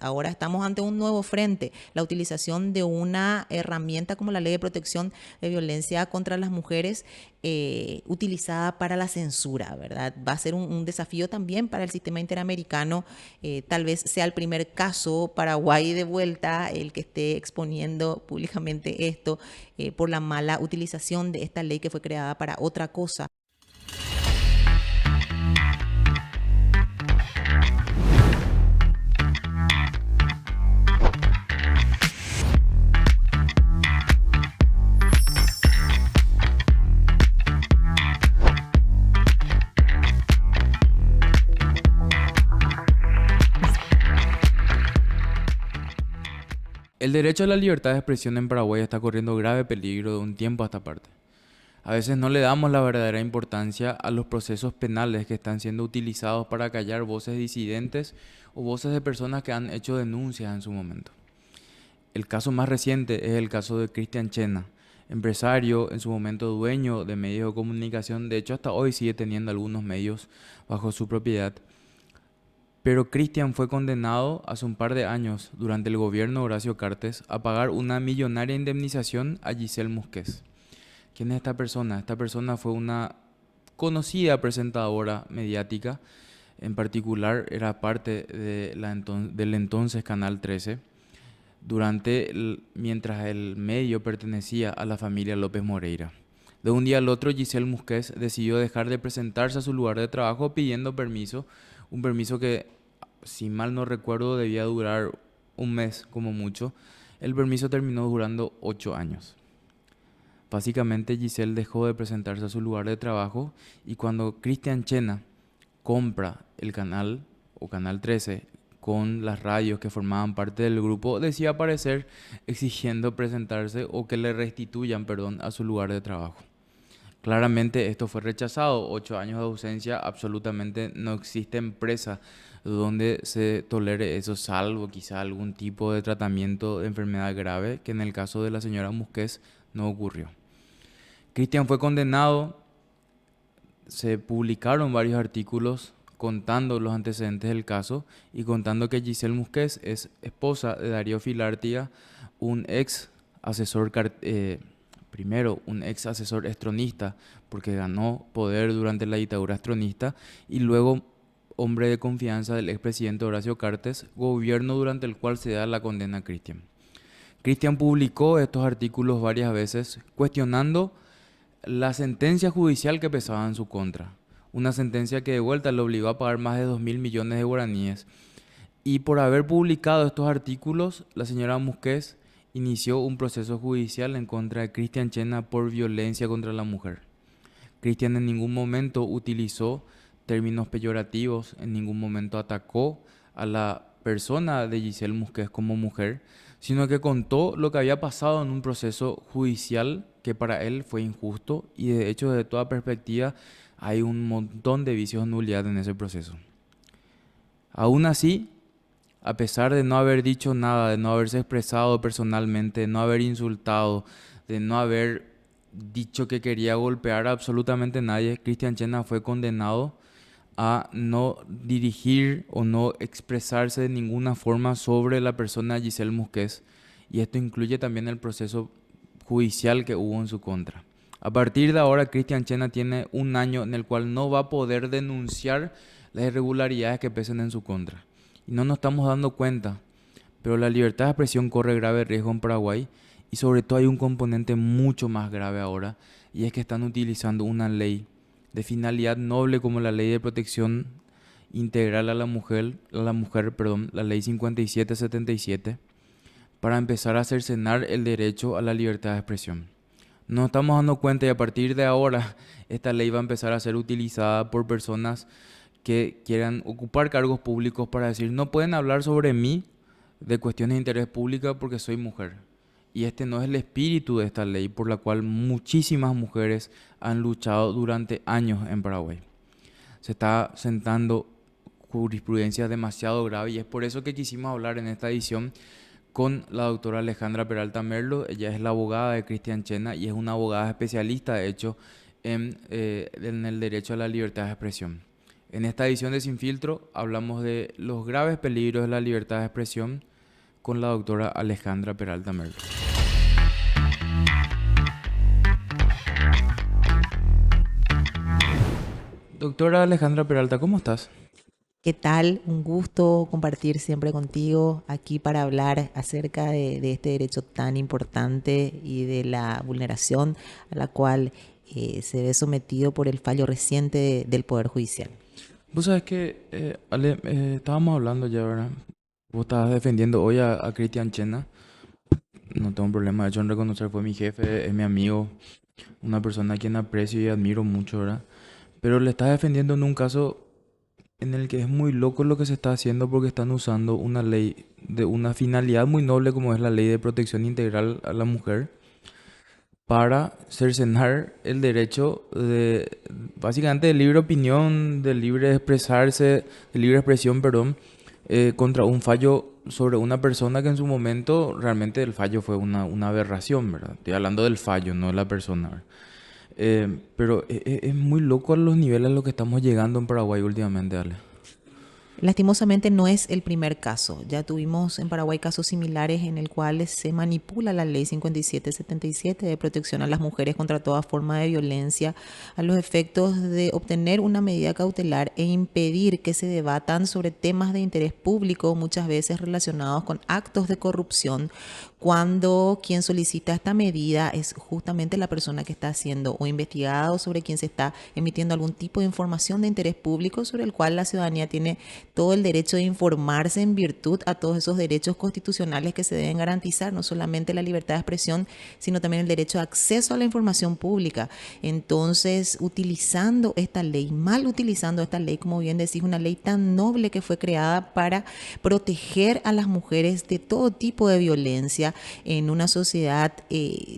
Ahora estamos ante un nuevo frente, la utilización de una herramienta como la Ley de Protección de Violencia contra las Mujeres, utilizada para la censura, ¿verdad? Va a ser un desafío también para el sistema interamericano. Tal vez sea el primer caso, Paraguay de vuelta, el que esté exponiendo públicamente esto, por la mala utilización de esta ley que fue creada para otra cosa. El derecho a la libertad de expresión en Paraguay está corriendo grave peligro de un tiempo a esta parte. A veces no le damos la verdadera importancia a los procesos penales que están siendo utilizados para callar voces disidentes o voces de personas que han hecho denuncias en su momento. El caso más reciente es el caso de Cristian Chena, empresario, en su momento dueño de medios de comunicación, de hecho hasta hoy sigue teniendo algunos medios bajo su propiedad. Pero Cristian fue condenado hace un par de años, durante el gobierno de Horacio Cartes, a pagar una millonaria indemnización a Giselle Musquez. ¿Quién es esta persona? Esta persona fue una conocida presentadora mediática, en particular era parte de del entonces Canal 13, mientras el medio pertenecía a la familia López Moreira. De un día al otro, Giselle Musquez decidió dejar de presentarse a su lugar de trabajo pidiendo permiso, un permiso que, si mal no recuerdo, debía durar un mes como mucho. El permiso terminó durando 8 años. Básicamente Giselle dejó de presentarse a su lugar de trabajo y cuando Cristian Chena compra el canal o Canal 13 con las radios que formaban parte del grupo, decide aparecer exigiendo presentarse o que le restituyan, perdón, a su lugar de trabajo. Claramente esto fue rechazado. 8 años de ausencia, absolutamente no existe empresa donde se tolere eso, salvo quizá algún tipo de tratamiento de enfermedad grave, que en el caso de la señora Musquez no ocurrió. Cristian fue condenado, se publicaron varios artículos contando los antecedentes del caso y contando que Giselle Musquez es esposa de Darío Filártiga, un ex asesor, primero un ex asesor estronista, porque ganó poder durante la dictadura estronista, y luego hombre de confianza del expresidente Horacio Cartes, gobierno durante el cual se da la condena a Cristian. Cristian publicó estos artículos varias veces cuestionando la sentencia judicial que pesaba en su contra. Una sentencia que de vuelta le obligó a pagar más de 2.000 millones de guaraníes. Y por haber publicado estos artículos, la señora Musquez inició un proceso judicial en contra de Cristian Chena por violencia contra la mujer. Cristian en ningún momento utilizó términos peyorativos, en ningún momento atacó a la persona de Giselle Musquez como mujer, sino que contó lo que había pasado en un proceso judicial que para él fue injusto y de hecho desde toda perspectiva hay un montón de vicios de nulidad en ese proceso. Aún así, a pesar de no haber dicho nada, de no haberse expresado personalmente, de no haber insultado, de no haber dicho que quería golpear a absolutamente nadie, Cristian Chena fue condenado a no dirigir o no expresarse de ninguna forma sobre la persona Giselle Musquez. Y esto incluye también el proceso judicial que hubo en su contra. A partir de ahora, Cristian Chena tiene un año en el cual no va a poder denunciar las irregularidades que pesen en su contra. Y no nos estamos dando cuenta, pero la libertad de expresión corre grave riesgo en Paraguay y sobre todo hay un componente mucho más grave ahora y es que están utilizando una ley de finalidad noble como la Ley de Protección Integral a la mujer, perdón, la Ley 5777, para empezar a cercenar el derecho a la libertad de expresión. Nos estamos dando cuenta y a partir de ahora esta ley va a empezar a ser utilizada por personas que quieran ocupar cargos públicos para decir no pueden hablar sobre mí de cuestiones de interés público porque soy mujer. Y este no es el espíritu de esta ley por la cual muchísimas mujeres han luchado durante años en Paraguay. Se está sentando jurisprudencia demasiado grave y es por eso que quisimos hablar en esta edición con la doctora Alejandra Peralta Merlo. Ella es la abogada de Cristian Chena y es una abogada especialista, de hecho, en el derecho a la libertad de expresión. En esta edición de Sin Filtro hablamos de los graves peligros de la libertad de expresión con la doctora Alejandra Peralta Merlo. Doctora Alejandra Peralta, ¿cómo estás? ¿Qué tal? Un gusto compartir siempre contigo aquí para hablar acerca de este derecho tan importante y de la vulneración a la cual se ve sometido por el fallo reciente del Poder Judicial. Vos sabés que, Ale, estábamos hablando ya, ¿verdad? Vos estabas defendiendo hoy a Cristian Chena. No tengo problema, de hecho, en reconocer, fue mi jefe, es mi amigo, una persona a quien aprecio y admiro mucho, ¿verdad? Pero le estás defendiendo en un caso en el que es muy loco lo que se está haciendo porque están usando una ley de una finalidad muy noble como es la ley de protección integral a la mujer para cercenar el derecho de, básicamente, de libre opinión, de libre expresarse, de libre expresión, perdón, contra un fallo sobre una persona que en su momento realmente el fallo fue una aberración, ¿verdad? Estoy hablando del fallo, no de la persona, ¿verdad? Pero es muy loco a los niveles a los que estamos llegando en Paraguay últimamente, Ale. Lastimosamente no es el primer caso. Ya tuvimos en Paraguay casos similares en el cual se manipula la ley 5777 de protección a las mujeres contra toda forma de violencia a los efectos de obtener una medida cautelar e impedir que se debatan sobre temas de interés público, muchas veces relacionados con actos de corrupción, cuando quien solicita esta medida es justamente la persona que está siendo o investigada o sobre quien se está emitiendo algún tipo de información de interés público sobre el cual la ciudadanía tiene todo el derecho de informarse en virtud a todos esos derechos constitucionales que se deben garantizar, no solamente la libertad de expresión, sino también el derecho de acceso a la información pública. Entonces, utilizando esta ley, mal utilizando esta ley, como bien decís, una ley tan noble que fue creada para proteger a las mujeres de todo tipo de violencia en una sociedad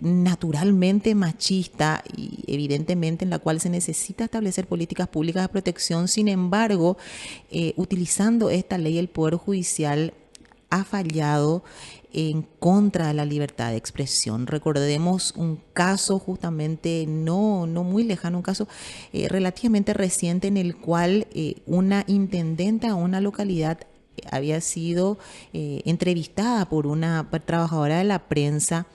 naturalmente machista y evidentemente en la cual se necesita establecer políticas públicas de protección. Sin embargo, utilizando esta ley, el Poder Judicial ha fallado en contra de la libertad de expresión. Recordemos un caso justamente no muy lejano, un caso relativamente reciente en el cual una intendenta a una localidad había sido entrevistada por una trabajadora de la prensa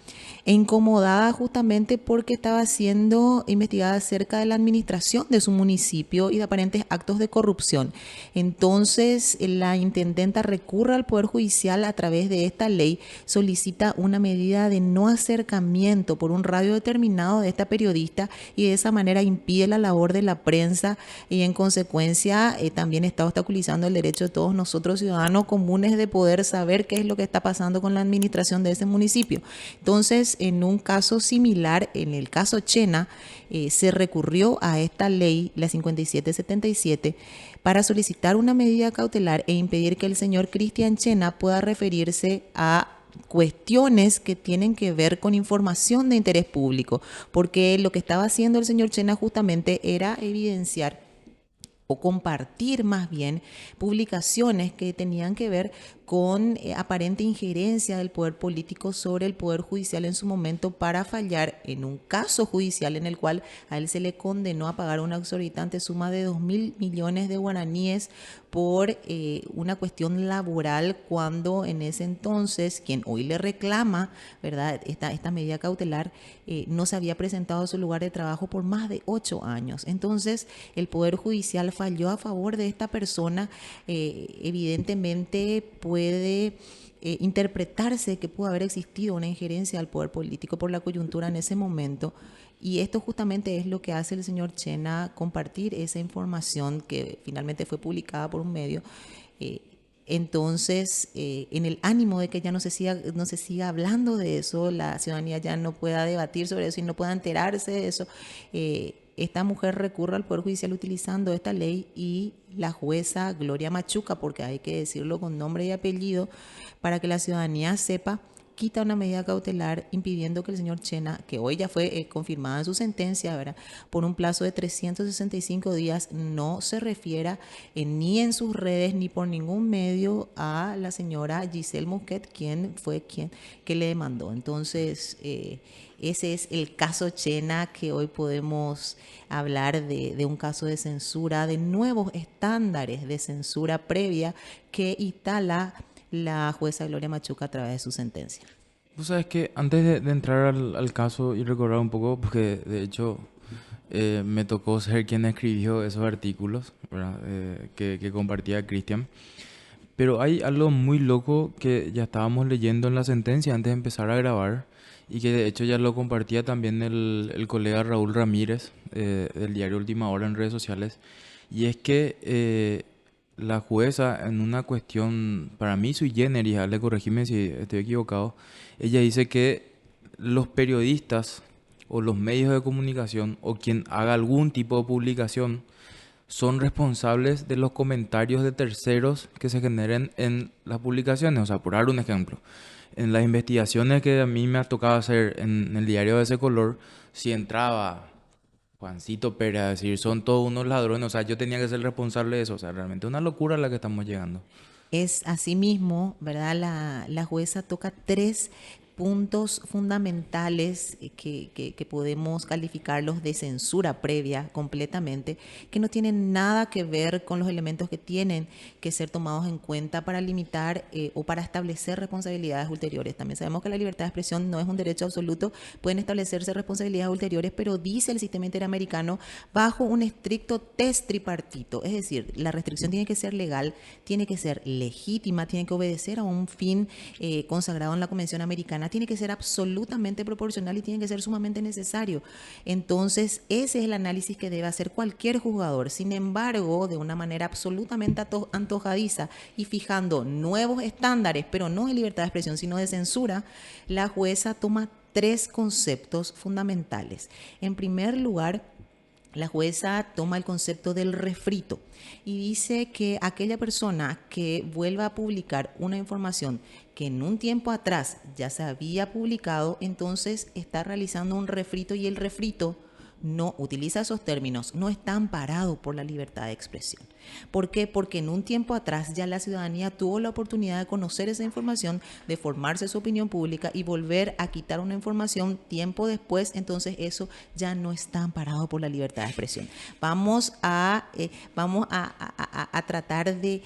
e incomodada justamente porque estaba siendo investigada acerca de la administración de su municipio y de aparentes actos de corrupción. Entonces, la intendenta recurre al Poder Judicial a través de esta ley, solicita una medida de no acercamiento por un radio determinado de esta periodista y de esa manera impide la labor de la prensa y en consecuencia también está obstaculizando el derecho de todos nosotros ciudadanos comunes de poder saber qué es lo que está pasando con la administración de ese municipio. Entonces, en un caso similar, en el caso Chena, se recurrió a esta ley, la 5777, para solicitar una medida cautelar e impedir que el señor Cristian Chena pueda referirse a cuestiones que tienen que ver con información de interés público, porque lo que estaba haciendo el señor Chena justamente era evidenciar o compartir más bien publicaciones que tenían que ver con aparente injerencia del poder político sobre el poder judicial en su momento para fallar en un caso judicial en el cual a él se le condenó a pagar una exorbitante suma de 2.000 millones de guaraníes por una cuestión laboral, cuando en ese entonces quien hoy le reclama, ¿verdad?, esta medida cautelar no se había presentado a su lugar de trabajo por más de 8 años. Entonces el Poder Judicial falló a favor de esta persona. Evidentemente puede interpretarse que pudo haber existido una injerencia del poder político por la coyuntura en ese momento, y esto justamente es lo que hace el señor Chena, compartir esa información que finalmente fue publicada por un medio. Entonces, en el ánimo de que ya no se siga hablando de eso, la ciudadanía ya no pueda debatir sobre eso y no pueda enterarse de eso, esta mujer recurre al Poder Judicial utilizando esta ley, y la jueza Gloria Machuca, porque hay que decirlo con nombre y apellido para que la ciudadanía sepa, quita una medida cautelar impidiendo que el señor Chena, que hoy ya fue confirmada en su sentencia, ¿verdad?, por un plazo de 365 días, no se refiera ni en sus redes ni por ningún medio a la señora Giselle Musquet, quien fue quien que le demandó. Entonces, ese es el caso Chena, que hoy podemos hablar de un caso de censura, de nuevos estándares de censura previa que instala la jueza Gloria Machuca a través de su sentencia. Vos sabes que antes de entrar al caso y recordar un poco, porque de hecho me tocó ser quien escribió esos artículos, ¿verdad? Que compartía Cristian. Pero hay algo muy loco que ya estábamos leyendo en la sentencia antes de empezar a grabar y que de hecho ya lo compartía también el colega Raúl Ramírez del diario Última Hora en redes sociales. Y es que la jueza, en una cuestión para mí sui generis, Ale, corregime si estoy equivocado, ella dice que los periodistas o los medios de comunicación o quien haga algún tipo de publicación son responsables de los comentarios de terceros que se generen en las publicaciones. O sea, por dar un ejemplo, en las investigaciones que a mí me ha tocado hacer en el diario de ese color, si entraba Juancito Pérez a decir son todos unos ladrones, o sea, yo tenía que ser responsable de eso. O sea, realmente una locura a la que estamos llegando. Es asimismo, ¿verdad? La jueza toca tres puntos fundamentales que podemos calificarlos de censura previa completamente, que no tienen nada que ver con los elementos que tienen que ser tomados en cuenta para limitar o para establecer responsabilidades ulteriores. También sabemos que la libertad de expresión no es un derecho absoluto, pueden establecerse responsabilidades ulteriores, pero dice el sistema interamericano bajo un estricto test tripartito, es decir, la restricción tiene que ser legal, tiene que ser legítima, tiene que obedecer a un fin consagrado en la Convención Americana, tiene que ser absolutamente proporcional y tiene que ser sumamente necesario. Entonces, ese es el análisis que debe hacer cualquier juzgador. Sin embargo, de una manera absolutamente antojadiza y fijando nuevos estándares, pero no de libertad de expresión, sino de censura, la jueza toma tres conceptos fundamentales. En primer lugar, la jueza toma el concepto del refrito y dice que aquella persona que vuelva a publicar una información que en un tiempo atrás ya se había publicado, entonces está realizando un refrito, y el refrito no utiliza esos términos, no está amparado por la libertad de expresión. ¿Por qué? Porque en un tiempo atrás ya la ciudadanía tuvo la oportunidad de conocer esa información, de formarse su opinión pública y volver a quitar una información tiempo después, entonces eso ya no está amparado por la libertad de expresión. Vamos a tratar de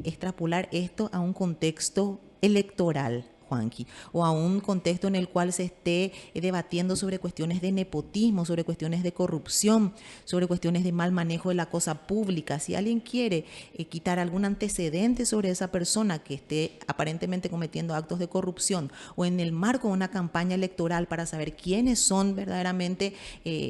extrapolar esto a un contexto electoral, Juanqui, o a un contexto en el cual se esté debatiendo sobre cuestiones de nepotismo, sobre cuestiones de corrupción, sobre cuestiones de mal manejo de la cosa pública. Si alguien quiere quitar algún antecedente sobre esa persona que esté aparentemente cometiendo actos de corrupción, o en el marco de una campaña electoral para saber quiénes son verdaderamente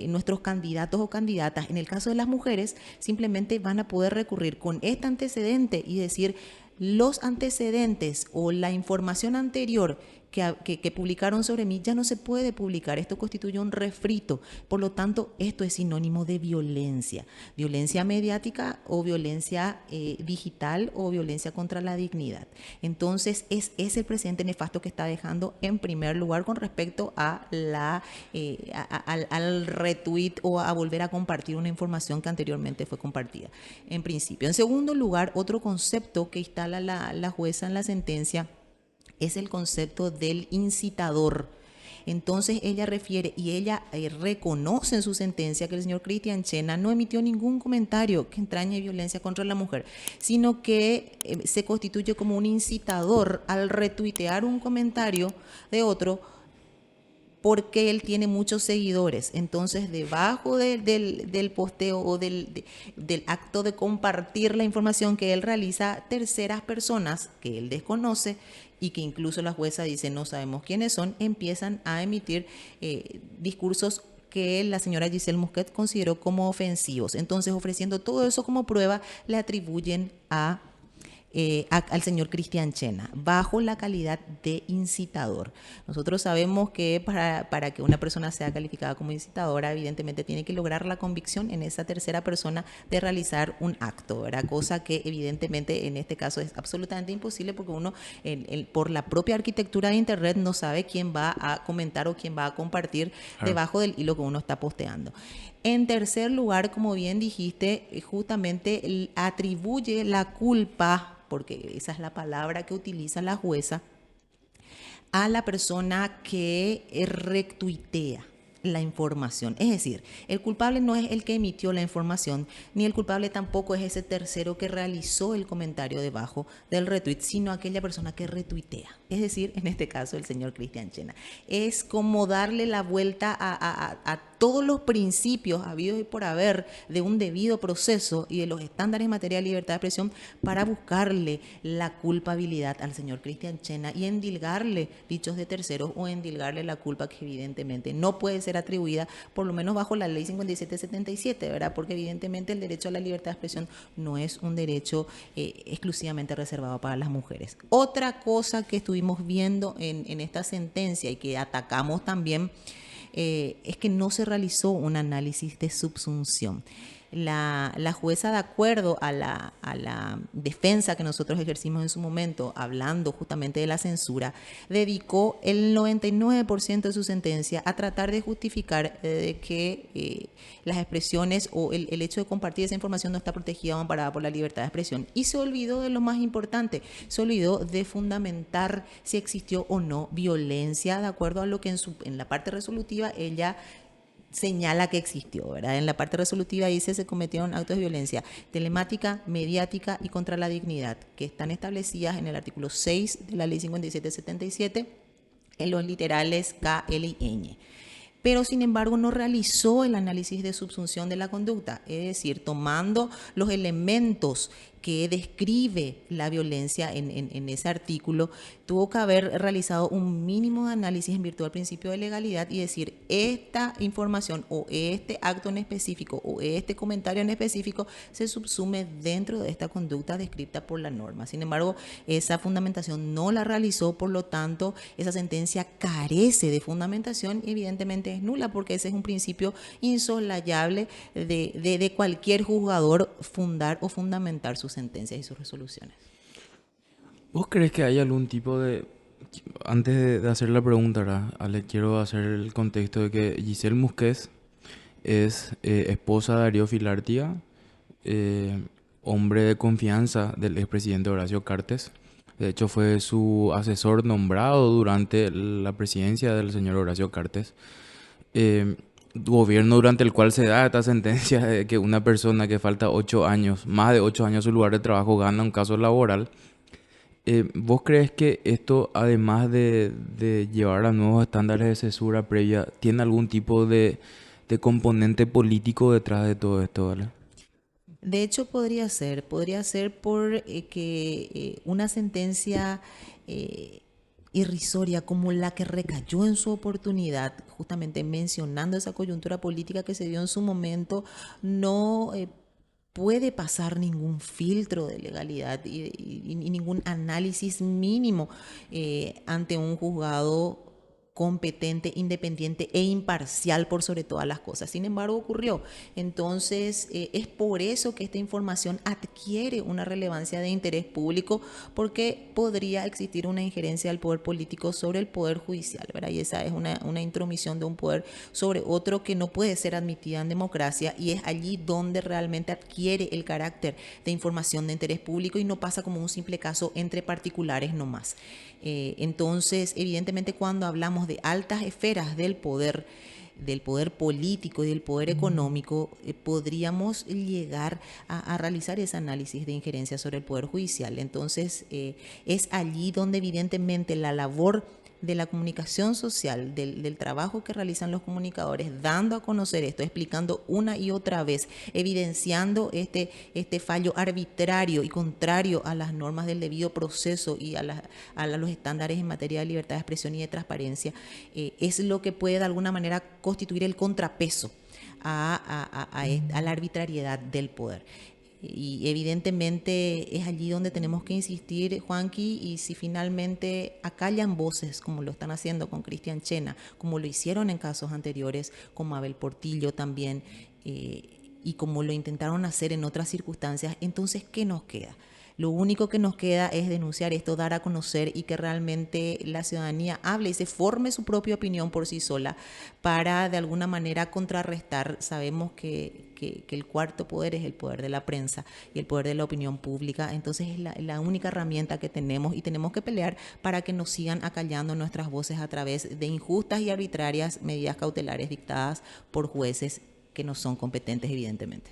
nuestros candidatos o candidatas, en el caso de las mujeres, simplemente van a poder recurrir con este antecedente y decir: los antecedentes o la información anterior que publicaron sobre mí ya no se puede publicar. Esto constituye un refrito. Por lo tanto, esto es sinónimo de violencia. Violencia mediática o violencia digital o violencia contra la dignidad. Entonces, es el precedente nefasto que está dejando en primer lugar con respecto a al retweet o a volver a compartir una información que anteriormente fue compartida, en principio. En segundo lugar, otro concepto que instala la jueza en la sentencia es el concepto del incitador. Entonces ella refiere y ella reconoce en su sentencia que el señor Cristian Chena no emitió ningún comentario que entrañe violencia contra la mujer, sino que se constituye como un incitador al retuitear un comentario de otro, porque él tiene muchos seguidores. Entonces, debajo del posteo o del acto de compartir la información que él realiza, terceras personas que él desconoce y que incluso la jueza dice no sabemos quiénes son, empiezan a emitir discursos que la señora Giselle Musquet consideró como ofensivos. Entonces, ofreciendo todo eso como prueba, le atribuyen a al señor Cristian Chena, bajo la calidad de incitador. Nosotros sabemos que para que una persona sea calificada como incitadora, evidentemente tiene que lograr la convicción en esa tercera persona de realizar un acto, ¿verdad? Cosa que evidentemente en este caso es absolutamente imposible porque uno, por la propia arquitectura de Internet, no sabe quién va a comentar o quién va a compartir Claro. debajo del hilo que uno está posteando. En tercer lugar, como bien dijiste, justamente atribuye la culpa, porque esa es la palabra que utiliza la jueza, a la persona que retuitea la información. Es decir, el culpable no es el que emitió la información, ni el culpable tampoco es ese tercero que realizó el comentario debajo del retweet, sino aquella persona que retuitea. Es decir, en este caso, el señor Cristian Chena. Es como darle la vuelta a todos los principios habidos y por haber de un debido proceso y de los estándares en materia de libertad de expresión para buscarle la culpabilidad al señor Cristian Chena y endilgarle dichos de terceros o endilgarle la culpa que evidentemente no puede ser atribuida, por lo menos bajo la ley 5777, ¿verdad? Porque evidentemente el derecho a la libertad de expresión no es un derecho exclusivamente reservado para las mujeres. Otra cosa que estuvimos viendo en esta sentencia y que atacamos también es que no se realizó un análisis de subsunción. La jueza, de acuerdo a la defensa que nosotros ejercimos en su momento, hablando justamente de la censura, dedicó el 99% de su sentencia a tratar de justificar de que las expresiones o el hecho de compartir esa información no está protegida o amparada por la libertad de expresión. Y se olvidó de lo más importante, se olvidó de fundamentar si existió o no violencia, de acuerdo a lo que en la parte resolutiva ella señala que existió, ¿verdad? En la parte resolutiva dice se cometieron actos de violencia telemática, mediática y contra la dignidad, que están establecidas en el artículo 6 de la ley 5777 en los literales K, L y Ñ. Pero sin embargo no realizó el análisis de subsunción de la conducta, es decir, tomando los elementos que describe la violencia en ese artículo, tuvo que haber realizado un mínimo de análisis en virtud del principio de legalidad y decir, esta información o este acto en específico o este comentario en específico se subsume dentro de esta conducta descrita por la norma. Sin embargo, esa fundamentación no la realizó, por lo tanto, esa sentencia carece de fundamentación y evidentemente es nula porque ese es un principio insoslayable de cualquier juzgador fundar o fundamentar sus sentencias y sus resoluciones. ¿Vos crees que hay algún tipo de... Antes de hacer la pregunta, ¿verdad? Ale, quiero hacer el contexto de que Giselle Musquez es esposa de Darío Filártiga, hombre de confianza del expresidente Horacio Cartes. De hecho, fue su asesor nombrado durante la presidencia del señor Horacio Cartes. Gobierno durante el cual se da esta sentencia de que una persona que falta 8 años, más de 8 años a su lugar de trabajo, gana un caso laboral. ¿Vos crees que esto, además de llevar a nuevos estándares de censura previa, tiene algún tipo de componente político detrás de todo esto, ¿vale? De hecho, podría ser por que una sentencia irrisoria como la que recayó en su oportunidad, justamente mencionando esa coyuntura política que se dio en su momento, no puede pasar ningún filtro de legalidad y ningún análisis mínimo ante un juzgado competente, independiente e imparcial por sobre todas las cosas. Sin embargo, ocurrió. Entonces, es por eso que esta información adquiere una relevancia de interés público, porque podría existir una injerencia del poder político sobre el poder judicial, ¿verdad? Y esa es una intromisión de un poder sobre otro que no puede ser admitida en democracia, y es allí donde realmente adquiere el carácter de información de interés público y no pasa como un simple caso entre particulares nomás. Entonces, evidentemente, cuando hablamos de altas esferas del poder político y del poder económico, podríamos llegar a realizar ese análisis de injerencia sobre el poder judicial. Entonces, es allí donde evidentemente la labor de la comunicación social, del trabajo que realizan los comunicadores, dando a conocer esto, explicando una y otra vez, evidenciando este fallo arbitrario y contrario a las normas del debido proceso y a los estándares en materia de libertad de expresión y de transparencia, es lo que puede de alguna manera constituir el contrapeso a la arbitrariedad del poder. Y evidentemente es allí donde tenemos que insistir, Juanqui, y si finalmente acallan voces, como lo están haciendo con Cristian Chena, como lo hicieron en casos anteriores, con Mabel Portillo también, y como lo intentaron hacer en otras circunstancias, entonces, ¿qué nos queda? Lo único que nos queda es denunciar esto, dar a conocer y que realmente la ciudadanía hable y se forme su propia opinión por sí sola para de alguna manera contrarrestar. Sabemos que el cuarto poder es el poder de la prensa y el poder de la opinión pública. Entonces es la única herramienta que tenemos y tenemos que pelear para que nos sigan acallando nuestras voces a través de injustas y arbitrarias medidas cautelares dictadas por jueces que no son competentes, evidentemente.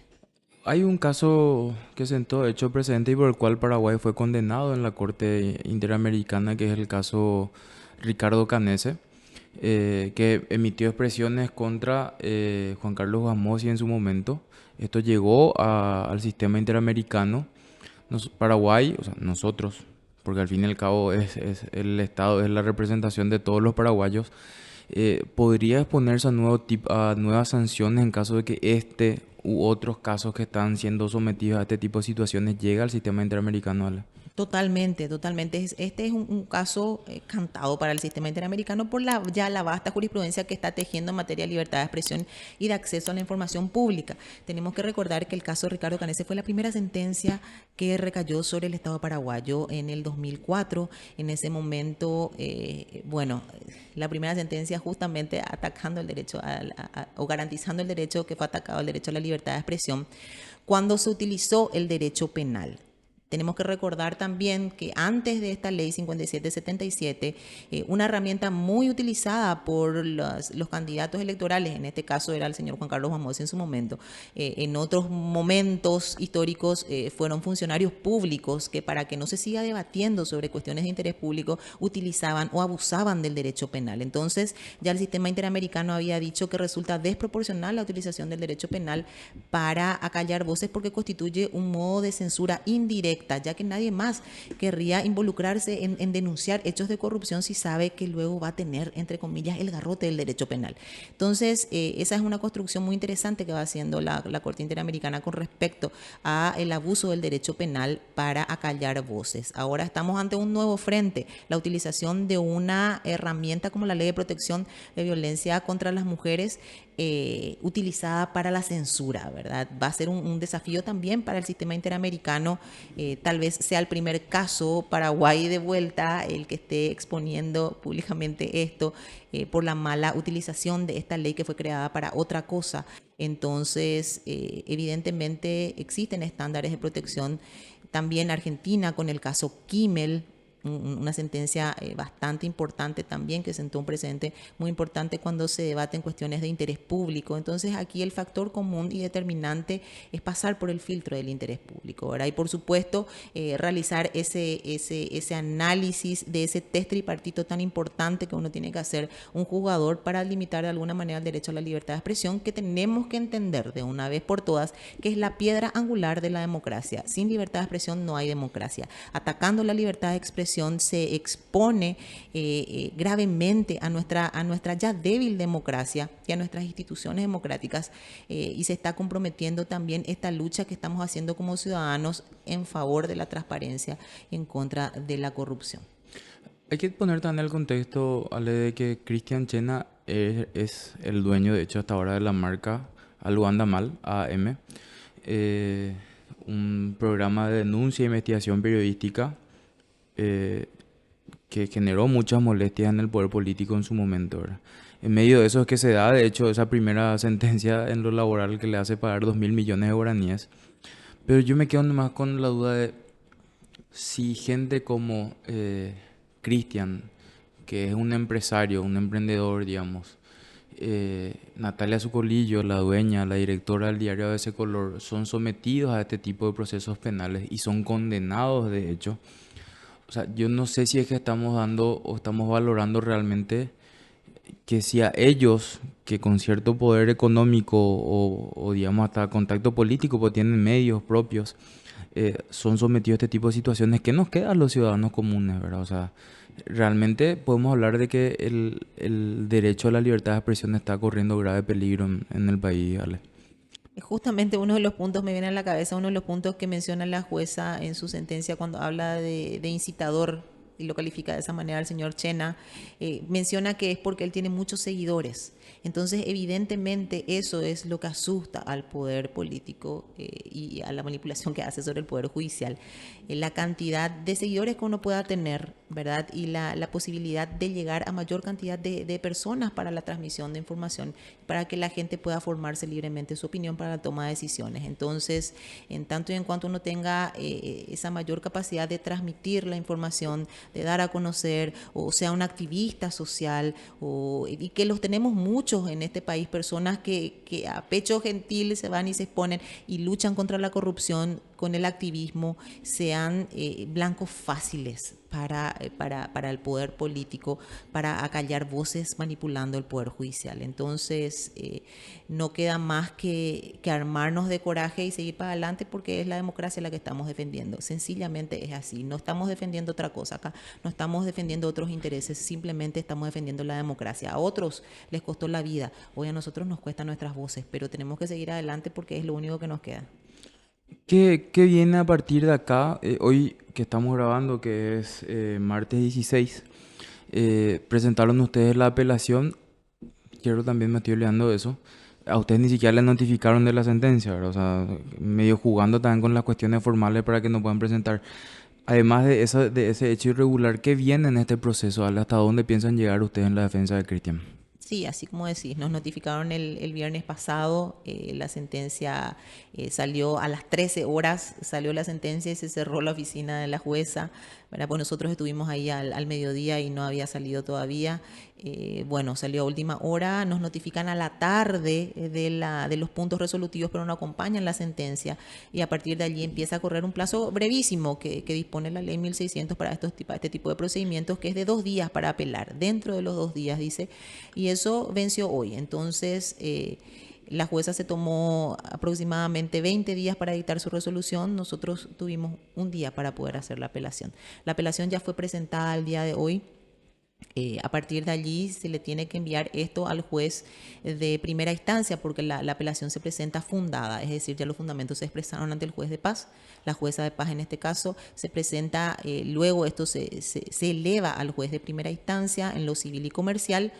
Hay un caso que sentó hecho precedente y por el cual Paraguay fue condenado en la Corte Interamericana, que es el caso Ricardo Canese, que emitió expresiones contra Juan Carlos Bamosi en su momento. Esto llegó al sistema interamericano. Paraguay, o sea, nosotros, porque al fin y al cabo es el Estado, es la representación de todos los paraguayos, podría exponerse a nuevas sanciones en caso de que este u otros casos que están siendo sometidos a este tipo de situaciones llegue al sistema interamericano. Ale. Totalmente, totalmente. Este es un caso cantado para el sistema interamericano por ya la vasta jurisprudencia que está tejiendo en materia de libertad de expresión y de acceso a la información pública. Tenemos que recordar que el caso de Ricardo Canese fue la primera sentencia que recayó sobre el Estado paraguayo en el 2004. En ese momento, la primera sentencia justamente atacando el derecho o garantizando el derecho que fue atacado, el derecho a la libertad de expresión, cuando se utilizó el derecho penal. Tenemos que recordar también que antes de esta ley 5777, una herramienta muy utilizada por los candidatos electorales, en este caso era el señor Juan Carlos Bamosi en su momento, en otros momentos históricos fueron funcionarios públicos que para que no se siga debatiendo sobre cuestiones de interés público utilizaban o abusaban del derecho penal. Entonces ya el sistema interamericano había dicho que resulta desproporcional la utilización del derecho penal para acallar voces porque constituye un modo de censura indirecta, ya que nadie más querría involucrarse en denunciar hechos de corrupción si sabe que luego va a tener, entre comillas, el garrote del derecho penal. Entonces, esa es una construcción muy interesante que va haciendo la Corte Interamericana con respecto a el abuso del derecho penal para acallar voces. Ahora estamos ante un nuevo frente, la utilización de una herramienta como la Ley de Protección de Violencia contra las Mujeres, utilizada para la censura, ¿verdad? Va a ser un desafío también para el sistema interamericano. Tal vez sea el primer caso Paraguay de vuelta el que esté exponiendo públicamente esto por la mala utilización de esta ley que fue creada para otra cosa. Entonces, evidentemente existen estándares de protección. También Argentina con el caso Kimmel, una sentencia bastante importante también que sentó un precedente muy importante cuando se debaten cuestiones de interés público. Entonces aquí el factor común y determinante es pasar por el filtro del interés público, ¿verdad? Y por supuesto realizar ese análisis de ese test tripartito tan importante que uno tiene que hacer un jugador para limitar de alguna manera el derecho a la libertad de expresión, que tenemos que entender de una vez por todas que es la piedra angular de la democracia. Sin libertad de expresión no hay democracia. Atacando la libertad de expresión se expone gravemente a nuestra ya débil democracia y a nuestras instituciones democráticas, y se está comprometiendo también esta lucha que estamos haciendo como ciudadanos en favor de la transparencia y en contra de la corrupción. Hay que poner también el contexto, Ale, de que Cristian Chena es el dueño, de hecho, hasta ahora de la marca Algo Anda Mal, AM, un programa de denuncia e investigación periodística que generó muchas molestias en el poder político en su momento, ¿verdad? En medio de eso es que se da, de hecho, esa primera sentencia en lo laboral que le hace pagar 2.000 millones de guaraníes. Pero yo me quedo nomás con la duda de si gente como Cristian, que es un empresario, un emprendedor, digamos, Natalia Zucolillo, la dueña, la directora del diario de ese color, son sometidos a este tipo de procesos penales y son condenados, de hecho. O sea, yo no sé si es que estamos dando o estamos valorando realmente que si a ellos, que con cierto poder económico o digamos hasta contacto político, pues tienen medios propios, son sometidos a este tipo de situaciones, ¿qué nos queda a los ciudadanos comunes, verdad? O sea, realmente podemos hablar de que el derecho a la libertad de expresión está corriendo grave peligro en el país, Ale. Justamente uno de los puntos, me viene a la cabeza, uno de los puntos que menciona la jueza en su sentencia cuando habla de incitador y lo califica de esa manera al señor Chena, menciona que es porque él tiene muchos seguidores. Entonces, evidentemente, eso es lo que asusta al poder político y a la manipulación que hace sobre el poder judicial. La cantidad de seguidores que uno pueda tener, ¿verdad? Y la posibilidad de llegar a mayor cantidad de personas para la transmisión de información, para que la gente pueda formarse libremente su opinión para la toma de decisiones. Entonces, en tanto y en cuanto uno tenga esa mayor capacidad de transmitir la información, de dar a conocer, o sea, un activista social, y que los tenemos muchos en este país, personas que a pecho gentil se van y se exponen y luchan contra la corrupción con el activismo, sean blancos fáciles para el poder político, para acallar voces manipulando el poder judicial. Entonces, no queda más que armarnos de coraje y seguir para adelante, porque es la democracia la que estamos defendiendo. Sencillamente es así. No estamos defendiendo otra cosa acá, no estamos defendiendo otros intereses, simplemente estamos defendiendo la democracia. A otros les costó la vida, hoy a nosotros nos cuestan nuestras voces, pero tenemos que seguir adelante porque es lo único que nos queda. ¿Qué viene a partir de acá? Hoy que estamos grabando, que es martes 16, presentaron ustedes la apelación. Quiero también me estoy olvidando de eso. A ustedes ni siquiera les notificaron de la sentencia, ¿verdad? O sea, medio jugando también con las cuestiones formales para que no puedan presentar. Además de ese hecho irregular, ¿qué viene en este proceso? ¿Hasta dónde piensan llegar ustedes en la defensa de Cristian? Sí, así como decís, nos notificaron el viernes pasado, la sentencia salió a las 13 horas, salió la sentencia y se cerró la oficina de la jueza, ¿verdad? Pues nosotros estuvimos ahí al mediodía y no había salido todavía. Bueno, salió a última hora, nos notifican a la tarde de los puntos resolutivos, pero no acompañan la sentencia, y a partir de allí empieza a correr un plazo brevísimo que dispone la ley 1600 para este tipo de procedimientos, que es de 2 días para apelar, dentro de los 2 días, dice, y eso venció hoy. Entonces, la jueza se tomó aproximadamente 20 días para dictar su resolución. Nosotros tuvimos un día para poder hacer la apelación. La apelación ya fue presentada el día de hoy. A partir de allí se le tiene que enviar esto al juez de primera instancia, porque la apelación se presenta fundada, es decir, ya los fundamentos se expresaron ante el juez de paz, la jueza de paz en este caso se presenta, luego esto se eleva al juez de primera instancia en lo civil y comercial,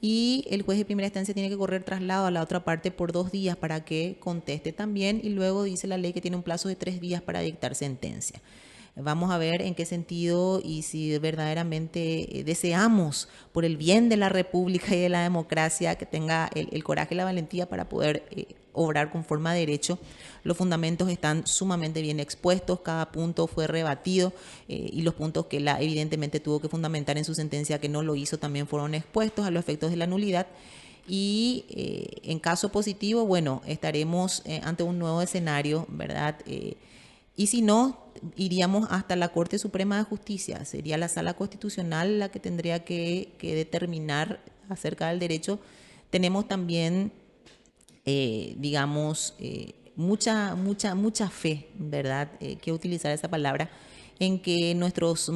y el juez de primera instancia tiene que correr traslado a la otra parte por 2 días para que conteste también, y luego dice la ley que tiene un plazo de 3 días para dictar sentencia. Vamos a ver en qué sentido y si verdaderamente deseamos, por el bien de la República y de la democracia, que tenga el coraje y la valentía para poder obrar conforme a derecho. Los fundamentos están sumamente bien expuestos, cada punto fue rebatido, y los puntos que la evidentemente tuvo que fundamentar en su sentencia, que no lo hizo, también fueron expuestos a los efectos de la nulidad. Y en caso positivo, bueno, estaremos ante un nuevo escenario, ¿verdad? Y si no, iríamos hasta la Corte Suprema de Justicia. Sería la Sala Constitucional la que tendría que determinar acerca del derecho. Tenemos también, digamos, mucha fe, ¿verdad? Que utilizar esa palabra, en que nuestros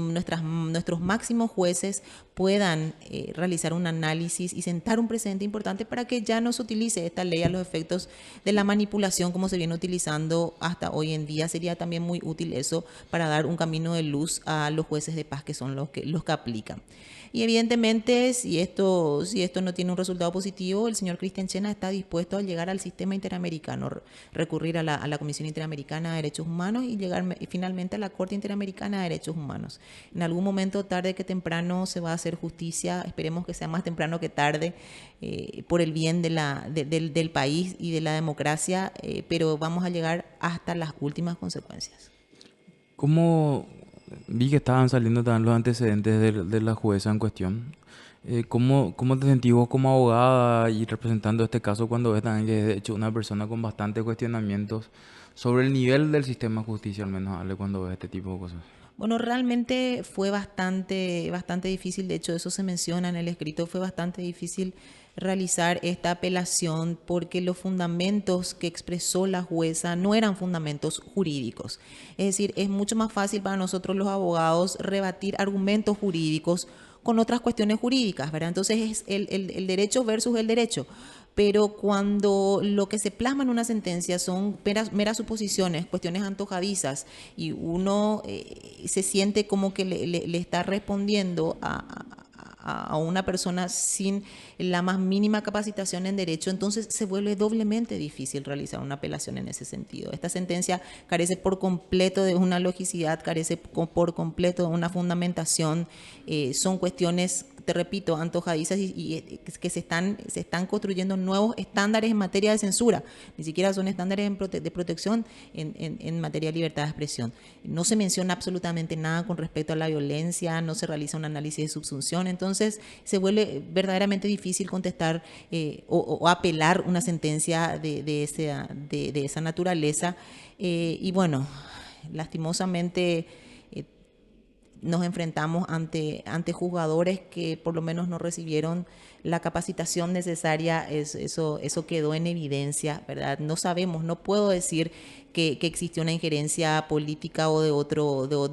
máximos jueces puedan realizar un análisis y sentar un precedente importante para que ya no se utilice esta ley a los efectos de la manipulación como se viene utilizando hasta hoy en día. Sería también muy útil eso para dar un camino de luz a los jueces de paz, que son los que aplican. Y evidentemente, si esto no tiene un resultado positivo, el señor Cristian Chena está dispuesto a llegar al sistema interamericano, recurrir a la Comisión Interamericana de Derechos Humanos y llegar finalmente a la Corte Interamericana de Derechos Humanos. En algún momento, tarde que temprano, se va a hacer justicia. Esperemos que sea más temprano que tarde, por el bien del país y de la democracia, pero vamos a llegar hasta las últimas consecuencias. ¿Cómo vi que estaban saliendo también los antecedentes de la jueza en cuestión? ¿Cómo te sentís vos como abogada y representando este caso cuando ves también que es de hecho una persona con bastantes cuestionamientos sobre el nivel del sistema de justicia, al menos, Ale, cuando ves este tipo de cosas? Bueno, realmente fue bastante difícil, de hecho eso se menciona en el escrito, fue bastante difícil realizar esta apelación porque los fundamentos que expresó la jueza no eran fundamentos jurídicos. Es decir, es mucho más fácil para nosotros los abogados rebatir argumentos jurídicos con otras cuestiones jurídicas, ¿verdad? Entonces es el derecho versus el derecho. Pero cuando lo que se plasma en una sentencia son meras suposiciones, cuestiones antojadizas, y uno se siente como que le está respondiendo a una persona sin la más mínima capacitación en derecho, entonces se vuelve doblemente difícil realizar una apelación en ese sentido. Esta sentencia carece por completo de una logicidad, carece por completo de una fundamentación, son cuestiones, te repito, antojadizas y que se están construyendo nuevos estándares en materia de censura, ni siquiera son estándares de protección en materia de libertad de expresión. No se menciona absolutamente nada con respecto a la violencia, no se realiza un análisis de subsunción, entonces se vuelve verdaderamente difícil contestar o apelar una sentencia de esa naturaleza. Y bueno, lastimosamente nos enfrentamos ante juzgadores que por lo menos no recibieron la capacitación necesaria. Eso quedó en evidencia, ¿verdad? No sabemos, no puedo decir que existió una injerencia política o de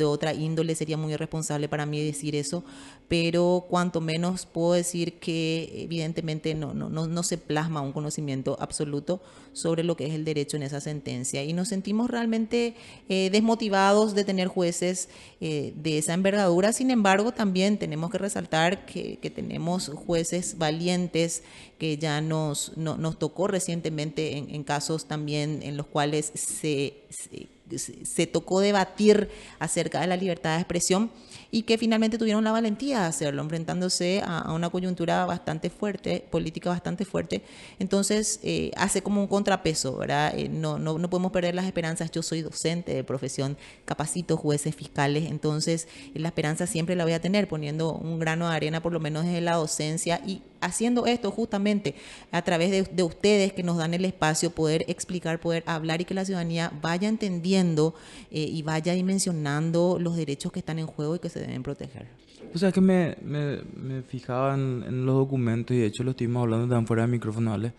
otra índole, sería muy irresponsable para mí decir eso, pero cuanto menos puedo decir que evidentemente no se plasma un conocimiento absoluto sobre lo que es el derecho en esa sentencia, y nos sentimos realmente desmotivados de tener jueces de esa envergadura. Sin embargo, también tenemos que resaltar que tenemos jueces valientes, que ya nos tocó recientemente en casos también en los cuales se tocó debatir acerca de la libertad de expresión, y que finalmente tuvieron la valentía de hacerlo, enfrentándose a una coyuntura bastante fuerte, política bastante fuerte. Entonces, hace como un contrapeso, ¿verdad? No podemos perder las esperanzas. Yo soy docente de profesión, capacito jueces, fiscales, entonces la esperanza siempre la voy a tener, poniendo un grano de arena por lo menos desde la docencia, y haciendo esto justamente a través de ustedes, que nos dan el espacio, poder explicar, poder hablar, y que la ciudadanía vaya entendiendo y vaya dimensionando los derechos que están en juego y que se deben proteger. O sea, que me fijaba en los documentos, y de hecho lo estuvimos hablando tan fuera de micrófono, ¿vale?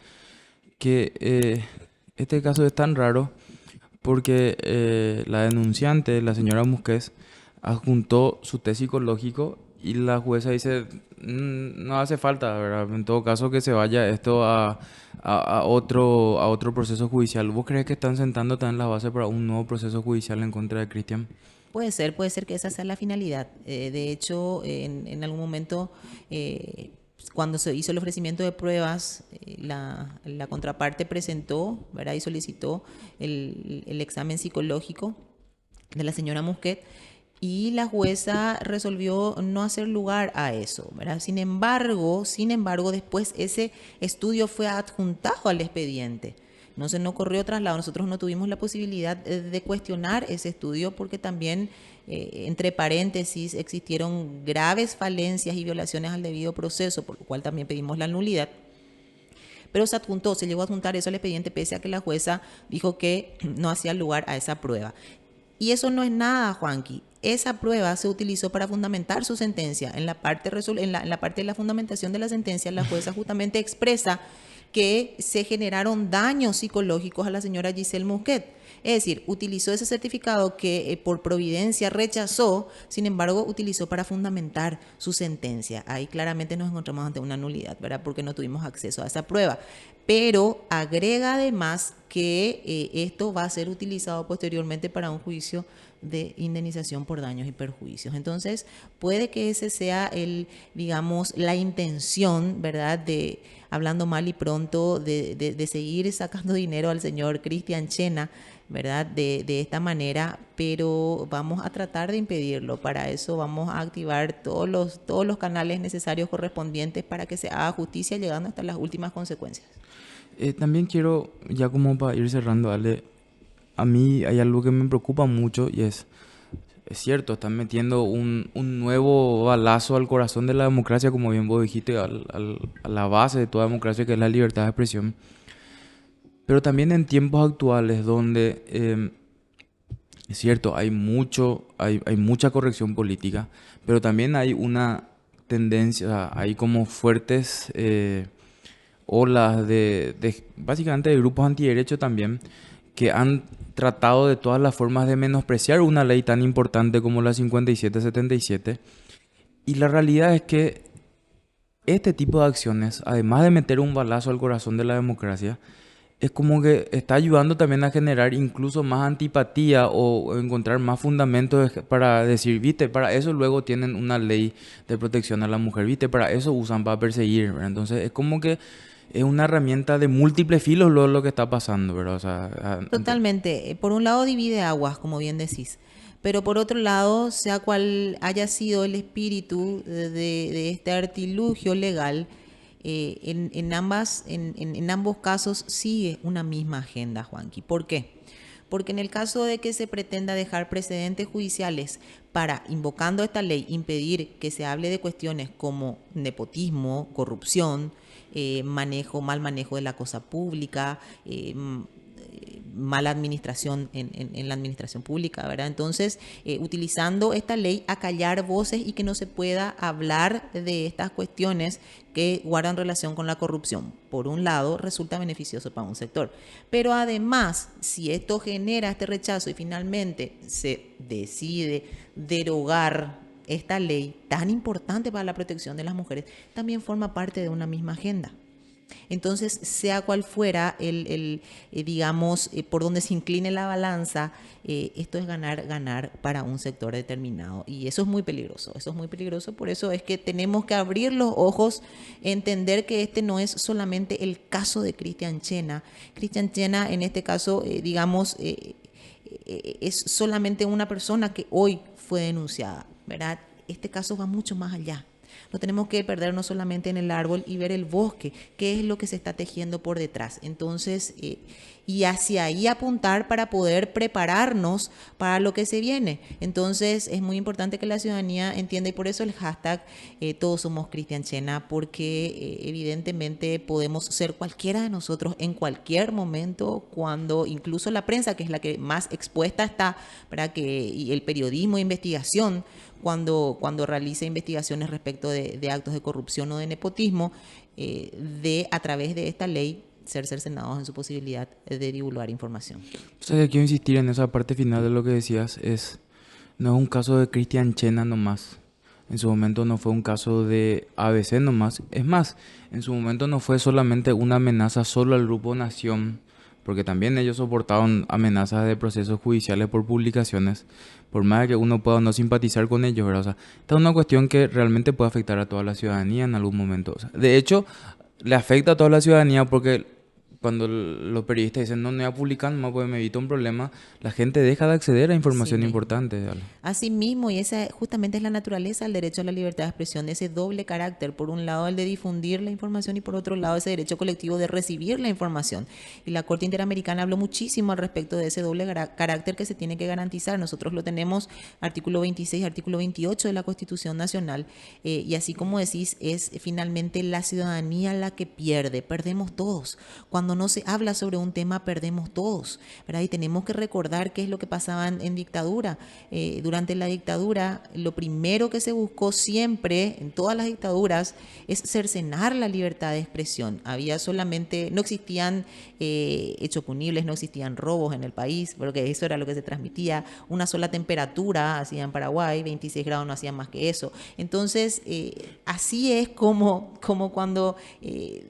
Que este caso es tan raro porque la denunciante, la señora Musquez, adjuntó su test psicológico, y la jueza dice, no hace falta, ¿verdad? En todo caso, que se vaya esto a otro proceso judicial. ¿Vos crees que están sentando también las bases para un nuevo proceso judicial en contra de Cristian? Puede ser que esa sea la finalidad. De hecho, en algún momento, cuando se hizo el ofrecimiento de pruebas, la contraparte presentó, ¿verdad? Y solicitó el examen psicológico de la señora Musquet, y la jueza resolvió no hacer lugar a eso, ¿verdad? Sin embargo, después ese estudio fue adjuntado al expediente. No corrió traslado. Nosotros no tuvimos la posibilidad de cuestionar ese estudio, porque también, entre paréntesis, existieron graves falencias y violaciones al debido proceso, por lo cual también pedimos la nulidad. Pero se llegó a adjuntar eso al expediente, pese a que la jueza dijo que no hacía lugar a esa prueba. Y eso no es nada, Juanqui. Esa prueba se utilizó para fundamentar su sentencia. En la parte de la fundamentación de la sentencia, la jueza justamente expresa que se generaron daños psicológicos a la señora Giselle Musquet. Es decir, utilizó ese certificado que por providencia rechazó, sin embargo, utilizó para fundamentar su sentencia. Ahí claramente nos encontramos ante una nulidad, ¿verdad? Porque no tuvimos acceso a esa prueba. Pero agrega además que esto va a ser utilizado posteriormente para un juicio de indemnización por daños y perjuicios. Entonces, puede que ese sea la intención, ¿verdad?, hablando mal y pronto, de seguir sacando dinero al señor Cristian Chena, ¿verdad?, de esta manera, pero vamos a tratar de impedirlo. Para eso vamos a activar todos los canales necesarios correspondientes para que se haga justicia, llegando hasta las últimas consecuencias. También quiero, ya como para ir cerrando, Ale, a mí hay algo que me preocupa mucho, y es cierto, están metiendo un nuevo balazo al corazón de la democracia, como bien vos dijiste, a la base de toda democracia, que es la libertad de expresión. Pero también en tiempos actuales, donde es cierto, hay mucha corrección política, pero también hay una tendencia, hay como fuertes olas básicamente de grupos antiderechos también, que han tratado de todas las formas de menospreciar una ley tan importante como la 5777, Y la realidad es que este tipo de acciones, además de meter un balazo al corazón de la democracia, es como que está ayudando también a generar incluso más antipatía o encontrar más fundamentos para decir, viste, para eso luego tienen una ley de protección a la mujer, viste, para eso usan para perseguir, ¿verdad? Entonces es como que es una herramienta de múltiples filos lo que está pasando, ¿verdad? O sea, Totalmente. Por un lado divide aguas, como bien decís, pero por otro lado, sea cual haya sido el espíritu de este artilugio legal, en ambos casos sigue una misma agenda, Juanqui. ¿Por qué? Porque en el caso de que se pretenda dejar precedentes judiciales para, invocando esta ley, impedir que se hable de cuestiones como nepotismo, corrupción, mal manejo de la cosa pública, mala administración en la administración pública, ¿verdad? Entonces, utilizando esta ley a callar voces y que no se pueda hablar de estas cuestiones que guardan relación con la corrupción. Por un lado, resulta beneficioso para un sector. Pero además, si esto genera este rechazo y finalmente se decide derogar esta ley tan importante para la protección de las mujeres, también forma parte de una misma agenda. Entonces, sea cual fuera digamos, por donde se incline la balanza, esto es ganar, ganar para un sector determinado. Y eso es muy peligroso. Por eso es que tenemos que abrir los ojos, entender que este no es solamente el caso de Cristian Chena. Cristian Chena, en este caso, digamos, es solamente una persona que hoy fue denunciada, ¿verdad? Este caso va mucho más allá. No tenemos que perdernos solamente en el árbol y ver el bosque, qué es lo que se está tejiendo por detrás. Entonces, y hacia ahí apuntar para poder prepararnos para lo que se viene. Entonces, es muy importante que la ciudadanía entienda y por eso el hashtag Todos somos Cristian Chena, porque evidentemente podemos ser cualquiera de nosotros en cualquier momento, cuando incluso la prensa, que es la que más expuesta está, para que y el periodismo de investigación, cuando realice investigaciones respecto de actos de corrupción o de nepotismo, de a través de esta ley ser cercenados en su posibilidad de divulgar información. o sea, que quiero insistir en esa parte final de lo que decías, no es un caso de Cristian Chena nomás. En su momento no fue un caso de ABC nomás. Es más, en su momento no fue solamente una amenaza solo al Grupo Nación, porque también ellos soportaron amenazas de procesos judiciales por publicaciones, por más que uno pueda no simpatizar con ellos, ¿verdad? O sea, esta es una cuestión que realmente puede afectar a toda la ciudadanía en algún momento. O sea, de hecho, le afecta a toda la ciudadanía porque cuando los periodistas dicen no, no voy a publicar, no, pues me evito un problema, la gente deja de acceder a Así información mismo. importante. ¿Vale? Así mismo, y esa justamente es la naturaleza del derecho a la libertad de expresión, de ese doble carácter, por un lado el de difundir la información y por otro lado ese derecho colectivo de recibir la información. Y la Corte Interamericana habló muchísimo al respecto de ese doble carácter que se tiene que garantizar. Nosotros lo tenemos, artículo 26, artículo 28 de la Constitución Nacional, y así como decís, es finalmente la ciudadanía la que pierde, perdemos todos. Cuando no se habla sobre un tema, perdemos todos, ¿verdad? Y tenemos que recordar qué es lo que pasaba en dictadura. Durante la dictadura, lo primero que se buscó siempre, en todas las dictaduras, es cercenar la libertad de expresión. Había solamente, no existían hechos punibles, no existían robos en el país, porque eso era lo que se transmitía. Una sola temperatura hacía en Paraguay, 26 grados no hacían más que eso. Entonces, así es como cuando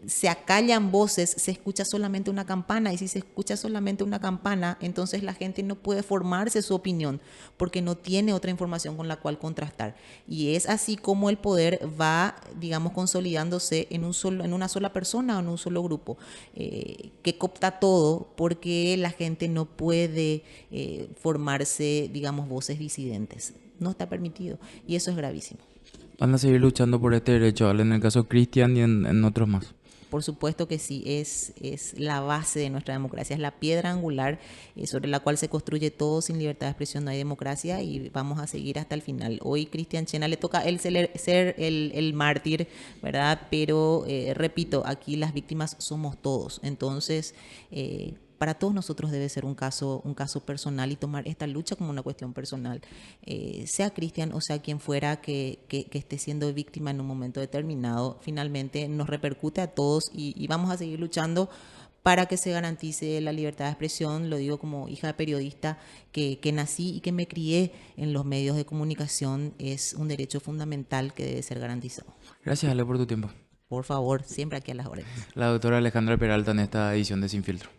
se acallan voces, se escucha solamente una campana, y si se escucha solamente una campana, entonces la gente no puede formarse su opinión, porque no tiene otra información con la cual contrastar. Y es así como el poder va, digamos, consolidándose en una sola persona o en un solo grupo, que coopta todo porque la gente no puede formarse, digamos, voces disidentes. No está permitido y eso es gravísimo. Van a seguir luchando por este derecho, ¿vale? En el caso Cristian y en otros más. Por supuesto que sí, es la base de nuestra democracia, es la piedra angular sobre la cual se construye todo. Sin libertad de expresión no hay democracia y vamos a seguir hasta el final. Hoy Cristian Chena le toca a él ser el mártir, ¿verdad? Pero repito, aquí las víctimas somos todos. Entonces, para todos nosotros debe ser un caso personal y tomar esta lucha como una cuestión personal, sea Cristian o sea quien fuera que esté siendo víctima en un momento determinado, finalmente nos repercute a todos y vamos a seguir luchando para que se garantice la libertad de expresión. Lo digo como hija de periodista que nací y que me crié en los medios de comunicación. Es un derecho fundamental que debe ser garantizado. Gracias, Ale, por tu tiempo. Por favor, siempre aquí a las órdenes. La doctora Alejandra Peralta en esta edición de Sin Filtro.